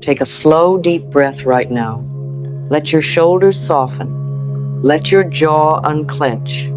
Take a slow, deep breath right now. Let your shoulders soften. Let your jaw unclench.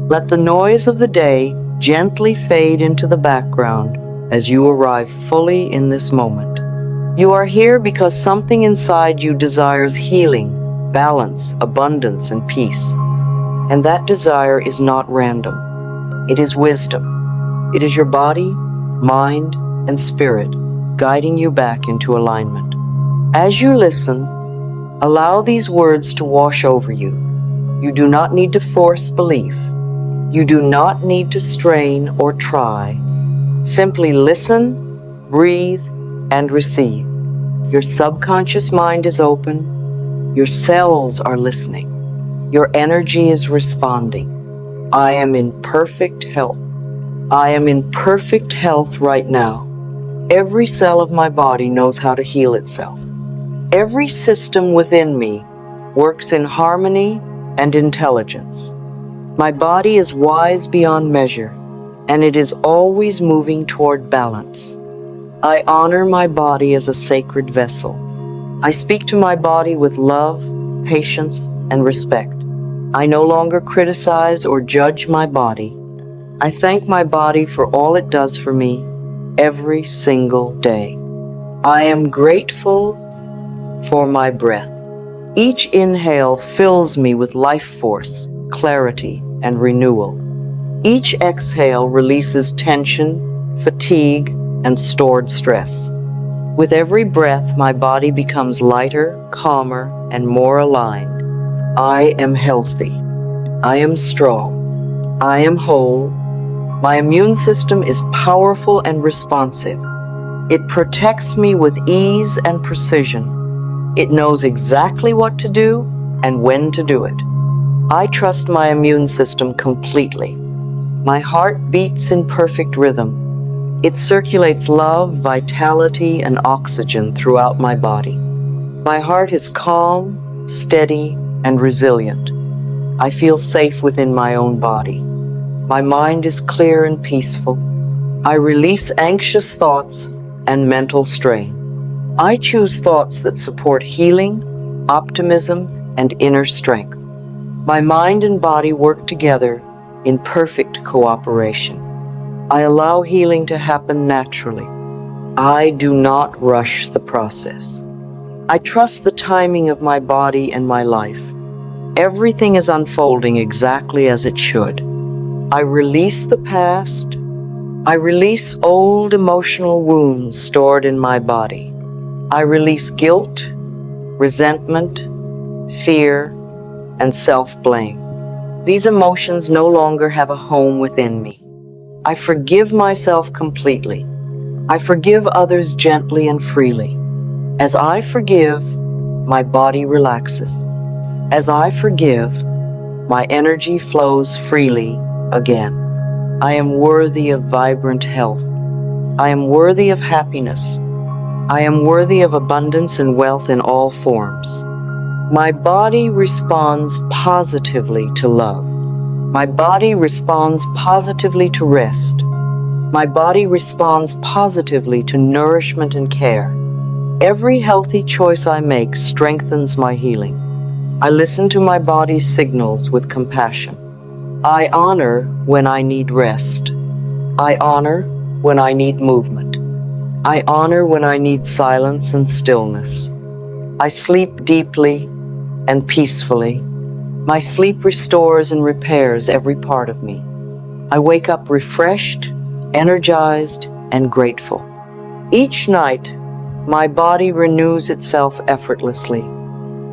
Let the noise of the day gently fade into the background as you arrive fully in this moment. You are here because something inside you desires healing, balance, abundance, and peace. And that desire is not random. It is wisdom. It is your body, mind, and spirit guiding you back into alignment. As you listen, allow these words to wash over you. You do not need to force belief. You do not need to strain or try. Simply listen, breathe, and receive. Your subconscious mind is open. Your cells are listening. Your energy is responding. I am in perfect health. I am in perfect health right now. Every cell of my body knows how to heal itself. Every system within me works in harmony and intelligence. My body is wise beyond measure, and it is always moving toward balance. I honor my body as a sacred vessel. I speak to my body with love, patience, and respect. I no longer criticize or judge my body. I thank my body for all it does for me every single day. I am grateful for my breath. Each inhale fills me with life force, clarity, and renewal. Each exhale releases tension, fatigue, and stored stress. With every breath, my body becomes lighter, calmer, and more aligned. I am healthy. I am strong. I am whole. My immune system is powerful and responsive. It protects me with ease and precision. It knows exactly what to do and when to do it. I trust my immune system completely. My heart beats in perfect rhythm. It circulates love, vitality, and oxygen throughout my body. My heart is calm, steady, and resilient. I feel safe within my own body. My mind is clear and peaceful. I release anxious thoughts and mental strain. I choose thoughts that support healing, optimism, and inner strength. My mind and body work together in perfect cooperation. I allow healing to happen naturally. I do not rush the process. I trust the timing of my body and my life. Everything is unfolding exactly as it should. I release the past. I release old emotional wounds stored in my body. I release guilt, resentment, fear, and self-blame. These emotions no longer have a home within me. I forgive myself completely. I forgive others gently and freely. As I forgive, my body relaxes. As I forgive, my energy flows freely again. I am worthy of vibrant health. I am worthy of happiness. I am worthy of abundance and wealth in all forms. My body responds positively to love. My body responds positively to rest. My body responds positively to nourishment and care. Every healthy choice I make strengthens my healing. I listen to my body's signals with compassion. I honor when I need rest. I honor when I need movement. I honor when I need silence and stillness. I sleep deeply and peacefully. My sleep restores and repairs every part of me. I wake up refreshed, energized, and grateful. Each night, my body renews itself effortlessly.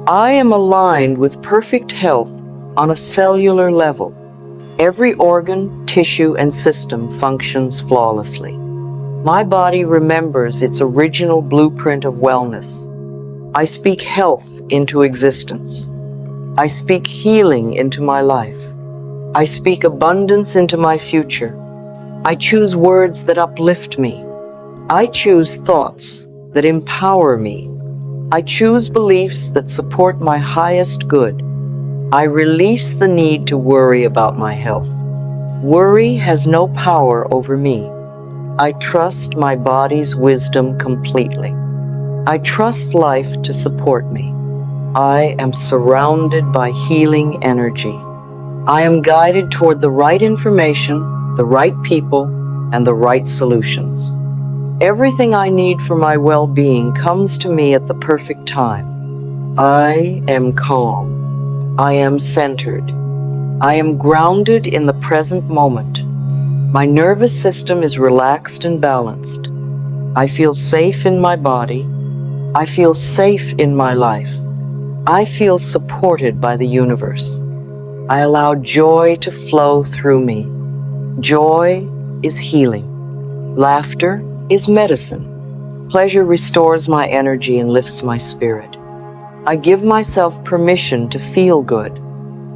I am aligned with perfect health on a cellular level. Every organ, tissue, and system functions flawlessly. My body remembers its original blueprint of wellness. I speak health into existence. I speak healing into my life. I speak abundance into my future. I choose words that uplift me. I choose thoughts that empower me. I choose beliefs that support my highest good. I release the need to worry about my health. Worry has no power over me. I trust my body's wisdom completely. I trust life to support me. I am surrounded by healing energy. I am guided toward the right information, the right people, and the right solutions. Everything I need for my well-being comes to me at the perfect time. I am calm. I am centered. I am grounded in the present moment. My nervous system is relaxed and balanced. I feel safe in my body. I feel safe in my life. I feel supported by the universe. I allow joy to flow through me. Joy is healing. Laughter is medicine. Pleasure restores my energy and lifts my spirit. I give myself permission to feel good.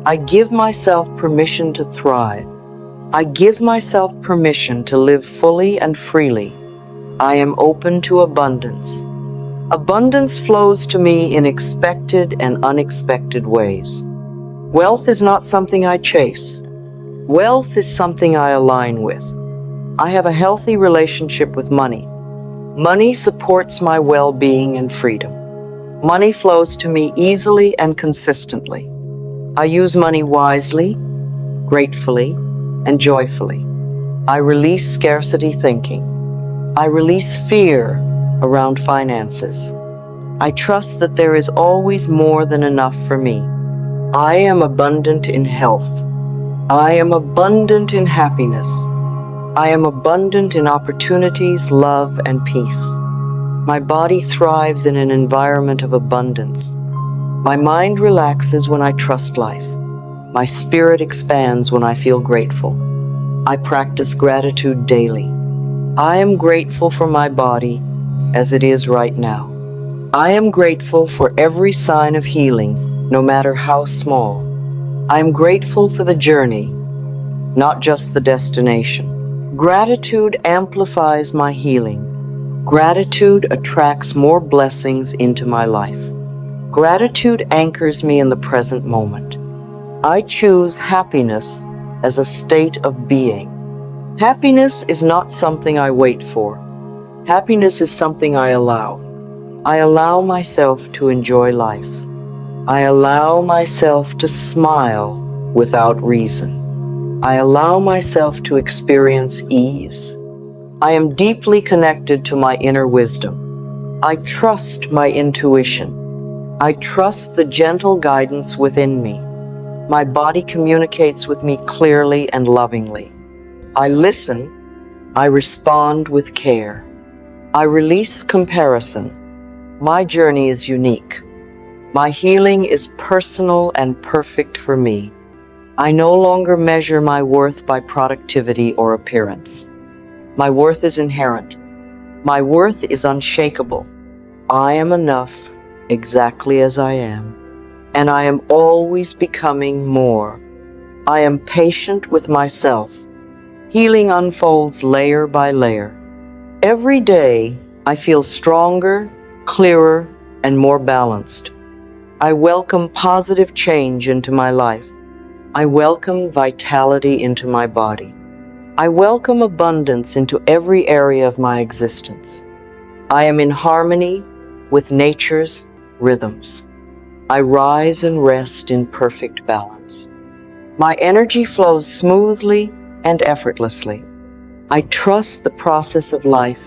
I give myself permission to thrive. I give myself permission to live fully and freely. I am open to abundance. Abundance flows to me in expected and unexpected ways. Wealth is not something I chase. Wealth is something I align with. I have a healthy relationship with money. Money supports my well-being and freedom. Money flows to me easily and consistently. I use money wisely, gratefully, and joyfully. I release scarcity thinking. I release fear around finances. I trust that there is always more than enough for me. I am abundant in health. I am abundant in happiness. I am abundant in opportunities, love, and peace. My body thrives in an environment of abundance. My mind relaxes when I trust life. My spirit expands when I feel grateful. I practice gratitude daily. I am grateful for my body as it is right now. I am grateful for every sign of healing, no matter how small. I am grateful for the journey, not just the destination. Gratitude amplifies my healing. Gratitude attracts more blessings into my life. Gratitude anchors me in the present moment. I choose happiness as a state of being. Happiness is not something I wait for. Happiness is something I allow. I allow myself to enjoy life. I allow myself to smile without reason. I allow myself to experience ease. I am deeply connected to my inner wisdom. I trust my intuition. I trust the gentle guidance within me. My body communicates with me clearly and lovingly. I listen. I respond with care. I release comparison. My journey is unique. My healing is personal and perfect for me. I no longer measure my worth by productivity or appearance. My worth is inherent. My worth is unshakable. I am enough exactly as I am, and I am always becoming more. I am patient with myself. Healing unfolds layer by layer. Every day, I feel stronger, clearer, and more balanced. I welcome positive change into my life. I welcome vitality into my body. I welcome abundance into every area of my existence. I am in harmony with nature's rhythms. I rise and rest in perfect balance. My energy flows smoothly and effortlessly. I trust the process of life.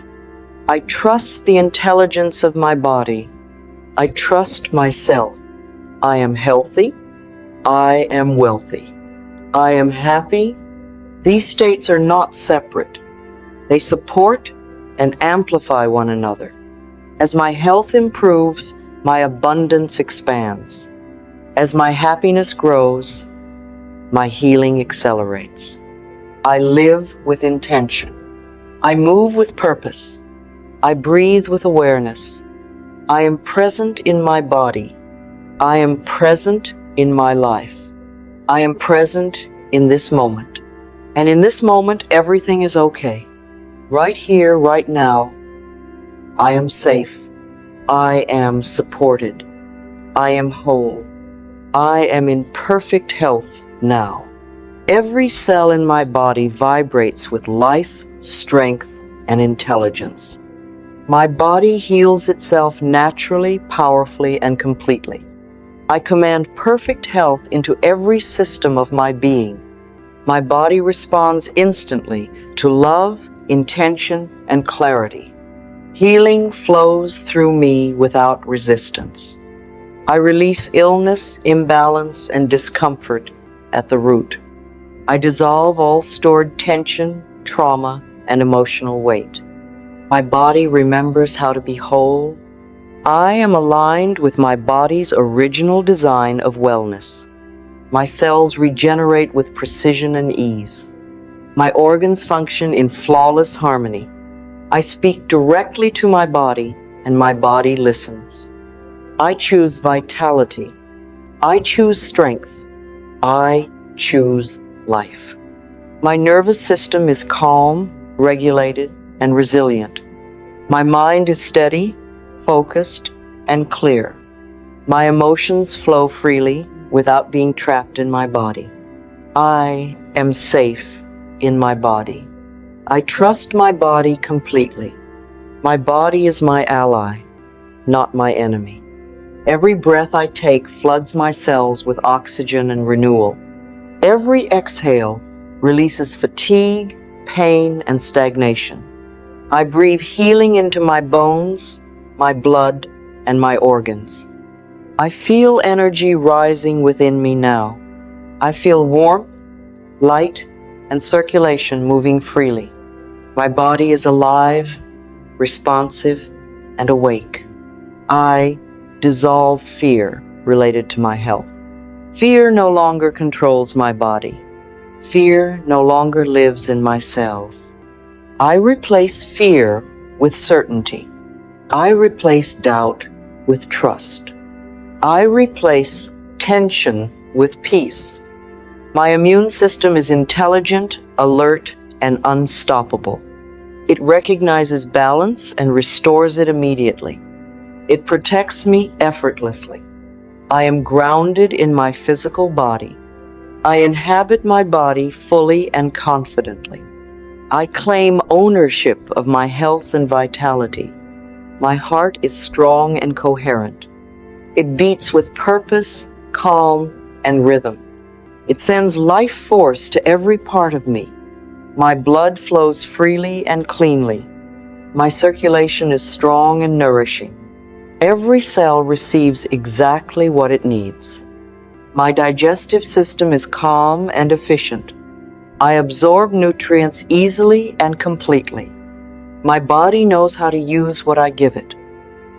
I trust the intelligence of my body. I trust myself. I am healthy. I am wealthy. I am happy. These states are not separate. They support and amplify one another. As my health improves, my abundance expands. As my happiness grows, my healing accelerates. I live with intention. I move with purpose. I breathe with awareness. I am present in my body. I am present in my life. I am present in this moment. And in this moment, everything is okay. Right here, right now, I am safe. I am supported. I am whole. I am in perfect health now. Every cell in my body vibrates with life, strength, and intelligence. My body heals itself naturally, powerfully, and completely. I command perfect health into every system of my being. My body responds instantly to love, intention, and clarity. Healing flows through me without resistance. I release illness, imbalance, and discomfort at the root. I dissolve all stored tension, trauma, and emotional weight. My body remembers how to be whole. I am aligned with my body's original design of wellness. My cells regenerate with precision and ease. My organs function in flawless harmony. I speak directly to my body, and my body listens. I choose vitality. I choose strength. I choose life. My nervous system is calm, regulated, and resilient. My mind is steady, focused, and clear. My emotions flow freely without being trapped in my body. I am safe in my body. I trust my body completely. My body is my ally, not my enemy. Every breath I take floods my cells with oxygen and renewal. Every exhale releases fatigue, pain, and stagnation. I breathe healing into my bones, my blood, and my organs. I feel energy rising within me now. I feel warmth, light, and circulation moving freely. My body is alive, responsive, and awake. I dissolve fear related to my health. Fear no longer controls my body. Fear no longer lives in my cells. I replace fear with certainty. I replace doubt with trust. I replace tension with peace. My immune system is intelligent, alert, and unstoppable. It recognizes balance and restores it immediately. It protects me effortlessly. I am grounded in my physical body. I inhabit my body fully and confidently. I claim ownership of my health and vitality. My heart is strong and coherent. It beats with purpose, calm, and rhythm. It sends life force to every part of me. My blood flows freely and cleanly. My circulation is strong and nourishing. Every cell receives exactly what it needs. My digestive system is calm and efficient. I absorb nutrients easily and completely. My body knows how to use what I give it.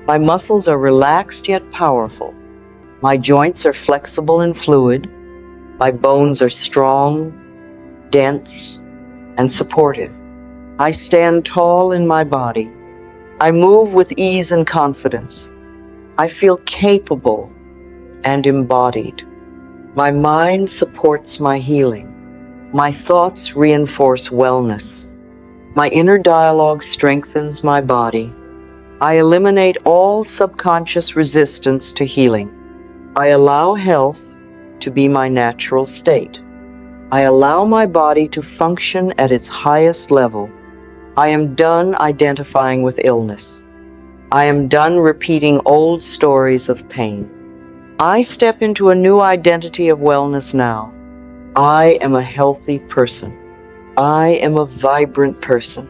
My muscles are relaxed yet powerful. My joints are flexible and fluid. My bones are strong, dense, and supportive. I stand tall in my body. I move with ease and confidence. I feel capable and embodied. My mind supports my healing. My thoughts reinforce wellness. My inner dialogue strengthens my body. I eliminate all subconscious resistance to healing. I allow health to be my natural state. I allow my body to function at its highest level. I am done identifying with illness. I am done repeating old stories of pain. I step into a new identity of wellness now. I am a healthy person. I am a vibrant person.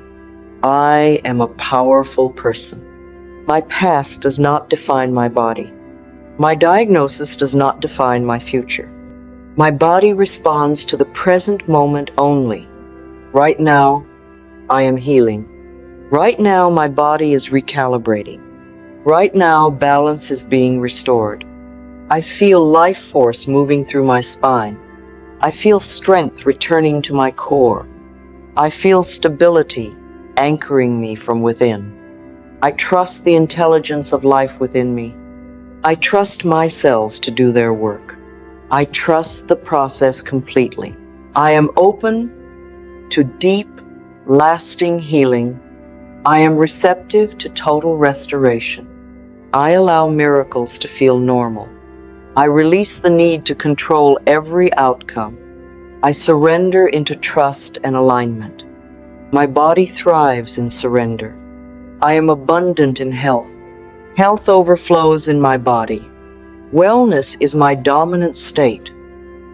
I am a powerful person. My past does not define my body. My diagnosis does not define my future. My body responds to the present moment only. Right now, I am healing. Right now, my body is recalibrating. Right now, balance is being restored. I feel life force moving through my spine. I feel strength returning to my core. I feel stability anchoring me from within. I trust the intelligence of life within me. I trust my cells to do their work. I trust the process completely. I am open to deep, lasting healing. I am receptive to total restoration. I allow miracles to feel normal. I release the need to control every outcome. I surrender into trust and alignment. My body thrives in surrender. I am abundant in health. Health overflows in my body. Wellness is my dominant state.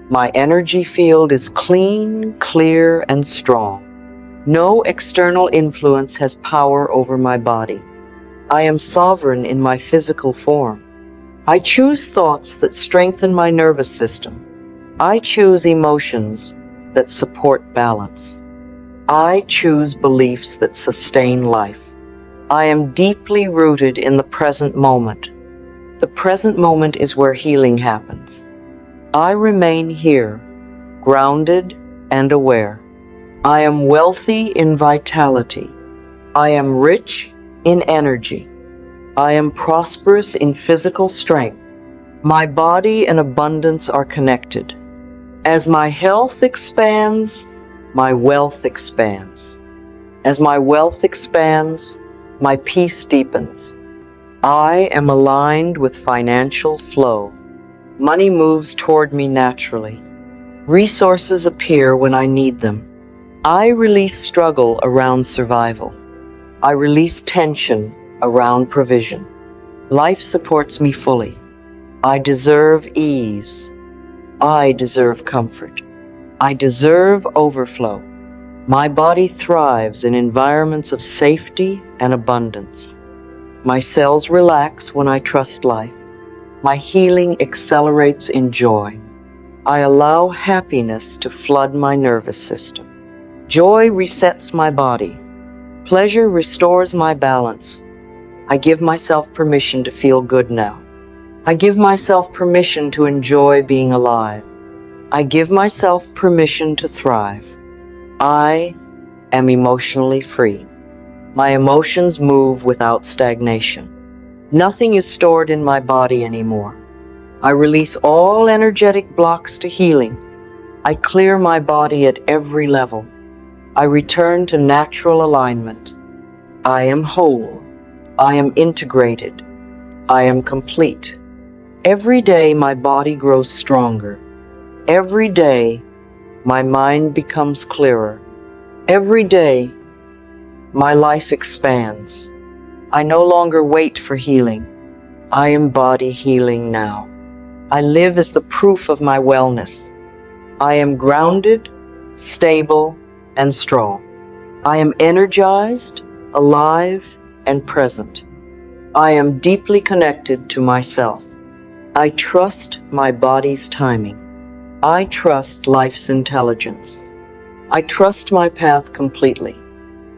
My energy field is clean, clear, and strong. No external influence has power over my body. I am sovereign in my physical form. I choose thoughts that strengthen my nervous system. I choose emotions that support balance. I choose beliefs that sustain life. I am deeply rooted in the present moment. The present moment is where healing happens. I remain here, grounded and aware. I am wealthy in vitality. I am rich in energy. I am prosperous in physical strength. My body and abundance are connected. As my health expands, my wealth expands. As my wealth expands, my peace deepens. I am aligned with financial flow. Money moves toward me naturally. Resources appear when I need them. I release struggle around survival. I release tension around provision. Life supports me fully. I deserve ease. I deserve comfort. I deserve overflow. My body thrives in environments of safety and abundance. My cells relax when I trust life. My healing accelerates in joy. I allow happiness to flood my nervous system. Joy resets my body. Pleasure restores my balance. I give myself permission to feel good now. I give myself permission to enjoy being alive. I give myself permission to thrive. I am emotionally free. My emotions move without stagnation. Nothing is stored in my body anymore. I release all energetic blocks to healing. I clear my body at every level. I return to natural alignment. I am whole. I am integrated. I am complete. Every day my body grows stronger. Every day my mind becomes clearer. Every day my life expands. I no longer wait for healing. I embody healing now. I live as the proof of my wellness. I am grounded, stable, and strong. I am energized, alive, and present. I am deeply connected to myself. I trust my body's timing. I trust life's intelligence. I trust my path completely.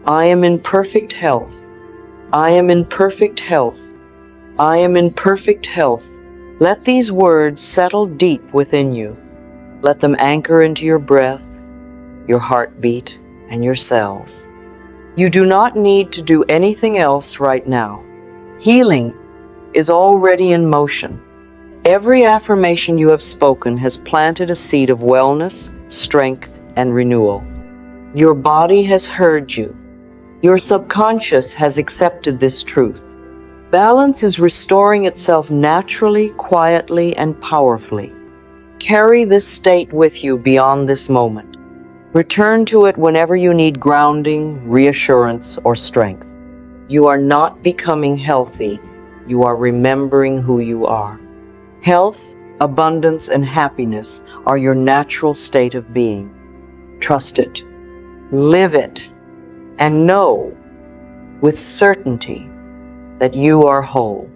I am in perfect health. I am in perfect health. I am in perfect health. Let these words settle deep within you. Let them anchor into your breath, your heartbeat, and your cells. You do not need to do anything else right now. Healing is already in motion. Every affirmation you have spoken has planted a seed of wellness, strength, and renewal. Your body has heard you. Your subconscious has accepted this truth. Balance is restoring itself naturally, quietly, and powerfully. Carry this state with you beyond this moment. Return to it whenever you need grounding, reassurance, or strength. You are not becoming healthy. You are remembering who you are. Health, abundance, and happiness are your natural state of being. Trust it, live it, and know with certainty that you are whole.